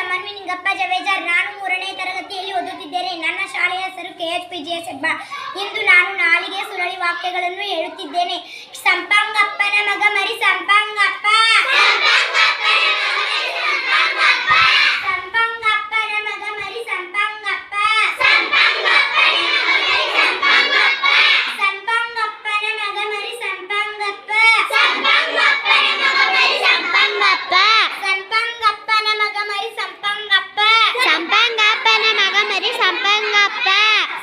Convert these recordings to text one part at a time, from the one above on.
ಸಮನ್ವಿ ನಿಂಗಪ್ಪ ಜವೇಜಾರ್. ನಾನು 3ನೇ ತರಗತಿಯಲ್ಲಿ ಓದುತ್ತಿದ್ದೇನೆ. ನನ್ನ ಶಾಲೆಯ ಹೆಸರು KHPGS ಹೆಬ್ಬಾಳ್. ಇಂದು ನಾನು ನಾಲಿಗೆ ಸುರಳಿ ವಾಕ್ಯಗಳನ್ನು ಹೇಳುತ್ತಿದ್ದೇನೆ. ಸಂಪಂಗಪ್ಪನ ಮಗ ಮರಿ ಸಂಪಂಗಪ್ಪ. ಸಂಪಂಗಪ್ಪನ ಮಗ ಮರಿ ಸಂಪಂಗಪ್ಪ. ಸಂಪಂಗಪ್ಪನ ಮಗ ಮರಿ ಸಂಪಂಗಪ್ಪ. ಸಂಪಂಗಪ್ಪನ ಮಗ ಮರಿ ಸಂಪಂಗಪ್ಪ. ಸಂಪಂಗಪ್ಪನ ಮಗ ಮರಿ ಸಂಪಂಗಪ್ಪ.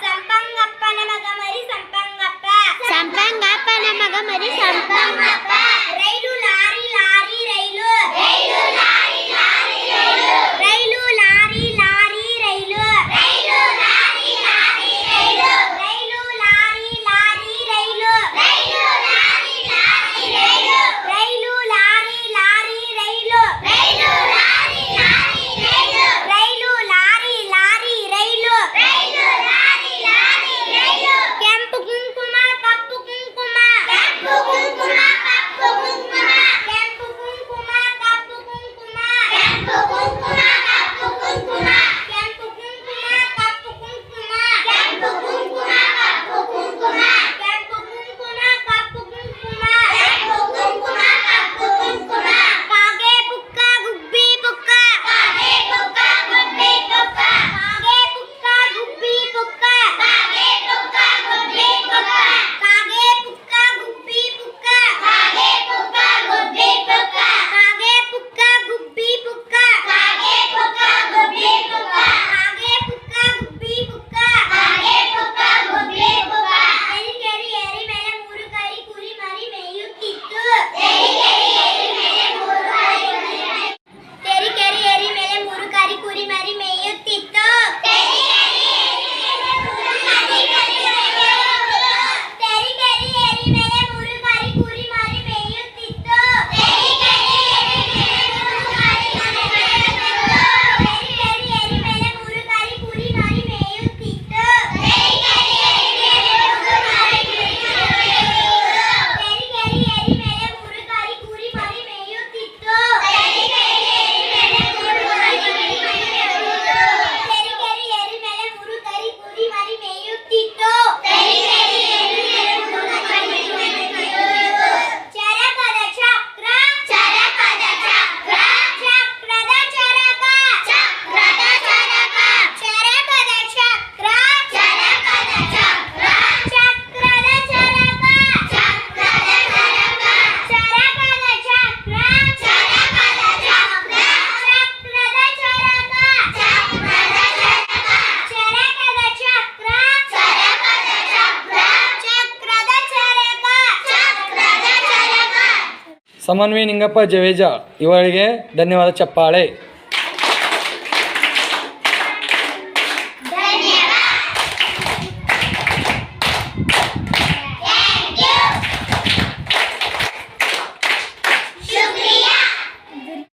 ಸಂಪಂಗಪ್ಪನ ಮಗ ಮರಿ ಸಂಪಂಗಪ್ಪ. ಸಂಪಂಗಪ್ಪನ ಮಗ ಮರಿ ಸಂಪಂಗಪ್ಪ. ರೈಲು ಲಾರಿ ಲಾರಿ ರೈಲು. ರೈಲು ಲಾರಿ ಲಾರಿ ರೈಲು. ರೈಲು ಲಾರಿ ಲಾರಿ ರೈಲು. ರೈಲು ಲಾರಿ ಲಾರಿ ರೈಲು. ರೈಲು ಲಾರಿ ಲಾರಿ ರೈಲು. ರೈಲು ಲಾರಿ ಲಾರಿ ರೈಲು. ರೈಲು ಲಾರಿ ಲಾರಿ ರೈಲು. ರೈಲು ಲಾರಿ ಲಾರಿ ರೈಲು. ರೈಲು ಲಾರಿ ಲಾರಿ ರೈಲು. ರೈಲು ಲಾರಿ ಲಾರಿ ರೈಲು. ಕೆಂಪು ಕುಂಕುಮ ಕಪ್ಪು ಕುಂಕುಮ. ಕೆಂಪು ಕುಂಕುಮ ಕಪ್ಪು ಕುಂಕುಮ. ಕೆಂಪು ಕುಂಕುಮ ಕಪ್ಪು ಕುಂಕುಮ. ಕೆಂಪು ಕುಂಕುಮ ಕಪ್ಪು ಕುಂಕುಮ. ಕೆಂಪು ಕುಂಕುಮ ಕಪ್ಪು ಕುಂಕುಮ. ಕೆಂಪು ಕುಂಕುಮ ಕಪ್ಪು ಕುಂಕುಮ. ಕೆಂಪು ಕುಂಕುಮ ಕಪ್ಪು ಕುಂಕುಮ. ಕೆಂಪು ಕುಂಕುಮ ಕಪ್ಪು ಕುಂಕುಮ. ಕಾಗೆ ಪುಕ್ಕ ಗುಬ್ಬಿ ಪುಕ್ಕ. ಕಾಗೆ ಪುಕ್ಕ ಗುಬ್ಬಿ ಪುಕ್ಕ. ಕಾಗೆ ಪುಕ್ಕ ಗುಬ್ಬಿ ಪುಕ್ಕ. ಕಾಗೆ ಪುಕ್ಕ ಗುಬ್ಬಿ ಪುಕ್ಕ. ಕಾಗೆ ಪುಕ್ಕ ಗುಬ್ಬಿ ಪುಕ್ಕ. ಕಾಗೆ ಪುಕ್ಕ ಗುಬ್ಬಿ ಪುಕ್ಕ. ಕಾಗೆ ಪುಕ್ಕ ಗುಬ್ಬಿ ಪುಕ್ಕ. ಕಾಗೆ ಪುಕ್ಕ ಗುಬ್ಬಿ ಪುಕ್ಕ. ಕಾಗೆ ಪುಕ್ಕ ಗುಬ್ಬಿ ಪುಕ್ಕ. ಕಾಗೆ ಪುಕ್ಕ ಗುಬ್ಬಿ ಪುಕ್ಕ. ಎರಿಕೆರಿ ಎರಿ ಮೇಲೆ 3 ಕರಿ ಕುರಿ ಮರಿ ಮೇಯುತ್ತಿತ್ತು. ಎರಿಕೆರಿ ಎರಿ ಮೇಲೆ 3 ಕರಿ ಕುರಿ ಮರಿ. ತೆರಿಕೆರಿ ಎರಿ ಮೇಲೆ 3 ಕರಿ ಕುರಿ ಮರಿ ಮೇಯುತ್ತಿತ್ತು. ತೆರಿಕೆರಿ ಎರಿ ಮೇಲೆ 3 ಕರಿ ಕುರಿ ಮರಿ. ತೆರಿಕೆರಿ ಎರಿ ಮೇಲೆ 3 ಕರಿ ಕುರಿ ಮರಿ ಮೇಯುತ್ತಿತ್ತು. ತೆರಿಕೆರಿ ಎರಿ ಮೇಲೆ 3 ಕರಿ ಕುರಿ ಮೇಯುತ್ತಿತ್ತು. ತೆರಿಕೆರಿ ಎರಿ ಮೇಲೆ 3 ಕರಿ ಕುರಿ ಮರಿ ಮೇಯುತ್ತಿತ್ತು. ತೆರಿಕೆರಿ ಎರಿ ಮೇಲೆ 3 ಕರಿ ಕುರಿ ಮೇಯುತ್ತಿತ್ತು. ತೆರಿಕೆರಿ ಎರಿ ಮೇಲೆ 3 ಕರಿ ಕುರಿ ಮರಿ ಮೇಯುತ್ತಿತ್ತು. ತೆರಿಕೆರಿ ಎರಿ ಮೇಲೆ 3 ಕರಿ ಕುರಿ ಮರಿ ಮೇಯುತ್ತಿತ್ತು. ತೆರಿಕೆರಿ ಎರಿ ಮೇಲೆ 3 ಕರಿ ಕುರಿ ಮರಿ ಮೇಯುತ್ತಿತ್ತು. ತೆರಿಕೆರಿ ಎರಿ ಮೇಲೆ 3 ಕರಿ ಕುರಿ ಮರಿ ಮೇಯುತ್ತಿತ್ತು. ಚರಕದ ಚಕ್ರ. ಚರಕದ ಚಕ್ರ. ಚಕ್ರದ ಚರಕ. ಚಕ್ರದ ಚರಕ. ಚರಕದ ಚಕ್ರ. ಚರಕದ ಚಕ್ರ. ಚಕ್ರದ ಚರಕ. ಚಕ್ರದ ಚರಕ. ಚರಕದ ಚಕ್ರ. ಚರಕದ ಚಕ್ರ. ಚಕ್ರದ ಚರಕ. ಚಕ್ರದ ಚರಕ. ಚರಕದ ಚಕ್ರ. ಚರಕದ ಚಕ್ರ. ಚಕ್ರದ ಚರಕ. ಚಕ್ರದ ಚರಕ. ಸಮನ್ವಿ ನಿಂಗಪ್ಪ ಜವೇಜಾರ್ ಇವರಿಗೆ ಧನ್ಯವಾದ ಚಪ್ಪಾಳೆ.